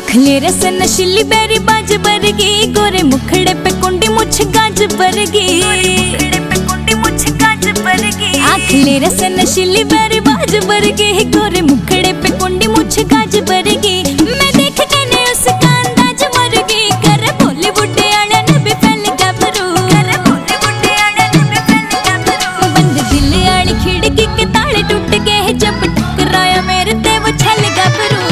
आखले रस नशीली बेरी बाज बरगी, गोरे मुखड़े पे कुंडी मुछ गाज बरगी। आखले रस नशीली बेरी बाज बरगी, गोरे मुखड़े पे कुंडी मुछ गाज बरगी। मैं देख के ने उसका अंदाज मरगी, कर बॉलीवुड आले ने भी फैल गबरू, बंद दिल आली खिड़की के ताले टूट गए, जब टकराया मेरे ते वो छल गबरू।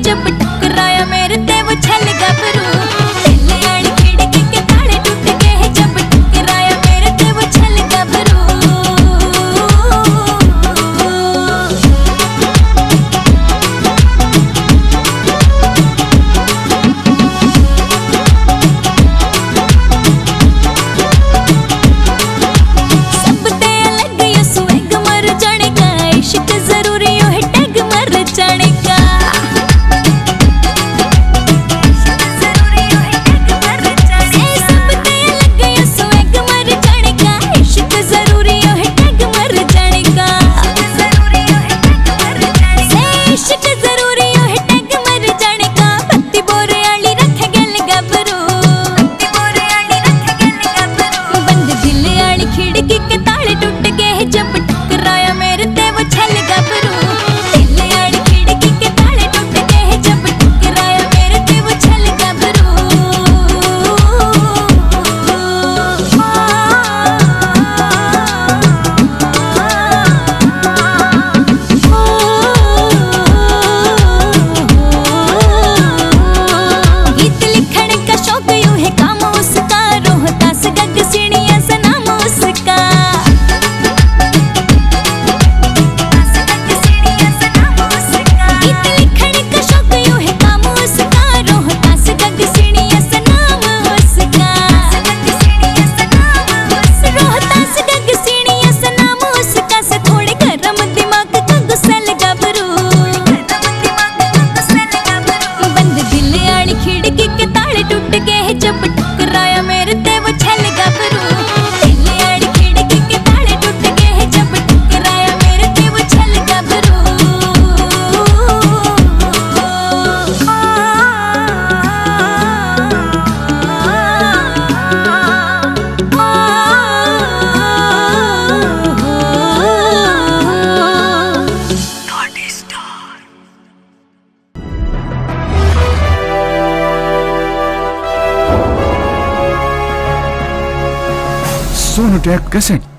जब टकराया मेरे ते वो छल गबरू, दिल आली खिड़की के ताले टूट गए, जब टकराया मेरे ते वो छल गबरू। सब ते अलग यो स्वेग मर जाने का, इश्क जरूरी यो है टग मर जाने का। खिड़की के ताले टूट गए, जब टकराया मेरे ते वो छल गबरू, दिल आली खिड़की के ताले टूट गए, जब टकराया मेरे ते वो छल गबरू। गीत लिखने का शौक यूं है काम उसका, रोहतास गग सीढ़ियां से नाम उसका। गीत लिखने का शौक यूं है काम उसका, रोहतास गग सीढ़ियां से नाम उसका। रोहतास गग सीढ़ियां से नाम उसका, से थोड़े गरम दिमाग का गुस्सेल गबरू, बंद दिल आली खिड़की के ताले टूट गए, जब टकराया मेरे ते वो छल गबरू, दिल आली खिड़की के ताले टूट गए, जब टकराया मेरे ते वो छल गबरू। Sonu take cassette.